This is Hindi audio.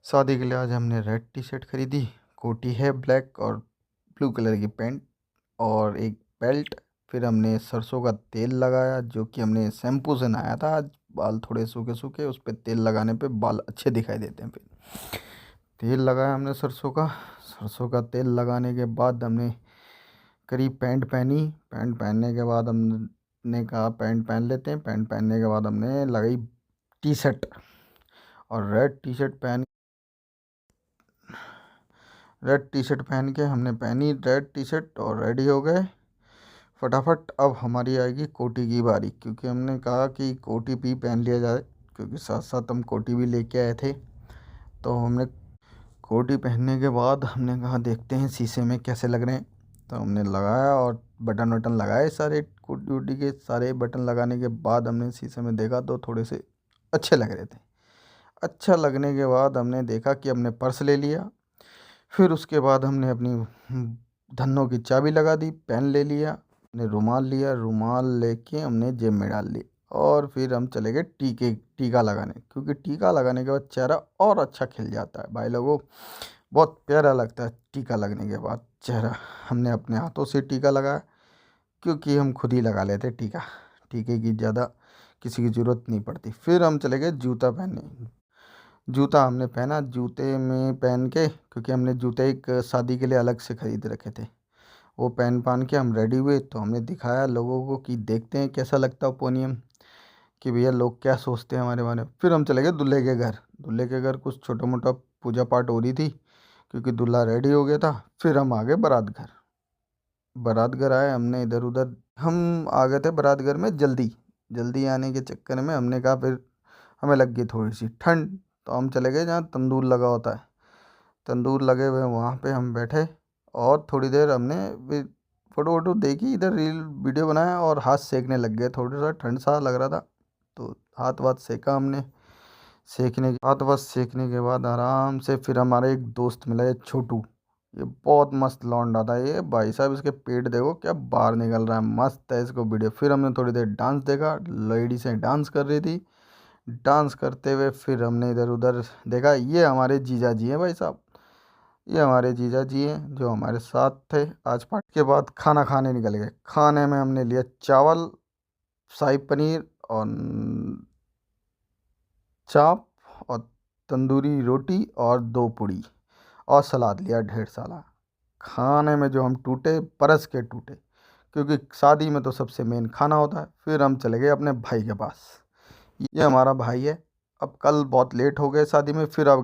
शादी के लिए आज हमने रेड टी शर्ट खरीदी, कोटी है ब्लैक और ब्लू कलर की पैंट और एक बेल्ट। फिर हमने सरसों का तेल लगाया जो कि हमने शैम्पू से नहाया था। आज बाल थोड़े सूखे सूखे, उस पर तेल लगाने पे बाल अच्छे दिखाई देते हैं। फिर तेल लगाया हमने सरसों का तेल लगाने के बाद हमने करीब पैंट पहनी। पैंट पहनने के बाद हमने कहा पैंट पहन लेते हैं। पैंट पहनने के बाद हमने लगाई टी शर्ट और रेड टी शर्ट पहन के हमने पहनी रेड टी शर्ट और रेडी हो गए फटाफट। अब हमारी आएगी कोटी की बारी, क्योंकि हमने कहा कि कोटी भी पहन लिया जाए, क्योंकि साथ साथ हम कोटी भी लेके आए थे। तो हमने कोटी पहनने के बाद हमने कहा देखते हैं शीशे में कैसे लग रहे हैं। तो हमने लगाया और बटन वटन लगाए, सारे कोटी वोटी के सारे बटन लगाने के बाद हमने शीशे में देखा तो थोड़े से अच्छे लग रहे थे। अच्छा लगने के बाद हमने देखा कि हमने पर्स ले लिया। फिर उसके बाद हमने अपनी धन्नों की चाबी लगा दी, पेन ले लिया, हमने रुमाल लिया, रुमाल लेके हमने जेब में डाल ली और फिर हम चले गए टीका लगाने, क्योंकि टीका लगाने के बाद चेहरा और अच्छा खिल जाता है भाई लोगों। बहुत प्यारा लगता है टीका लगने के बाद चेहरा। हमने अपने हाथों से टीका लगाया, क्योंकि हम खुद ही लगा लेते टीका, टीके की ज़्यादा किसी की ज़रूरत नहीं पड़ती। फिर हम चले गए जूता पहनने। जूता हमने पहना, जूते में पहन के, क्योंकि हमने जूते एक शादी के लिए अलग से ख़रीद रखे थे, वो पहन पान के हम रेडी हुए। तो हमने दिखाया लोगों को कि देखते हैं कैसा लगता है ओपोनियम, कि भैया लोग क्या सोचते हैं हमारे बारे में। फिर हम चले गए दूल्हे के घर। दूल्हे के घर कुछ छोटा मोटा पूजा पाठ हो रही थी, क्योंकि दूल्हा रेडी हो गया था। फिर हम आ गए बारात घर। बारात घर आए, हमने इधर उधर हम आ गए थे बारात घर में जल्दी जल्दी आने के चक्कर में हमने कहा, फिर हमें लग गई थोड़ी सी ठंड। तो हम चले गए जहाँ तंदूर लगा होता है, तंदूर लगे हुए हैं, वहाँ पे हम बैठे और थोड़ी देर हमने भी फ़ोटो वोटो देखी, इधर रील वीडियो बनाया और हाथ सेकने लग गए। थोड़ा सा ठंड सा लग रहा था तो हाथ वाथ सेका हमने। हाथ वाथ सेकने के बाद आराम से फिर हमारे एक दोस्त मिला, ये छोटू। ये बहुत मस्त लौंडा था ये भाई साहब, इसके पेट देखो क्या बाहर निकल रहा है, मस्त है इसको वीडियो। फिर हमने थोड़ी देर डांस देखा, लेडीसें डांस कर रही थी। डांस करते हुए फिर हमने इधर उधर देखा, ये हमारे जीजा जी हैं भाई साहब, ये हमारे जीजा जी हैं जो हमारे साथ थे आज पार्टी के बाद खाना खाने निकल गए। खाने में हमने लिया चावल, शाही पनीर और चाप और तंदूरी रोटी और दो पूड़ी और सलाद लिया ढेर सारा। खाने में जो हम टूटे, परस के टूटे, क्योंकि शादी में तो सबसे मेन खाना होता है। फिर हम चले गए अपने भाई के पास, ये हमारा भाई है। अब कल बहुत लेट हो गए शादी में, फिर अब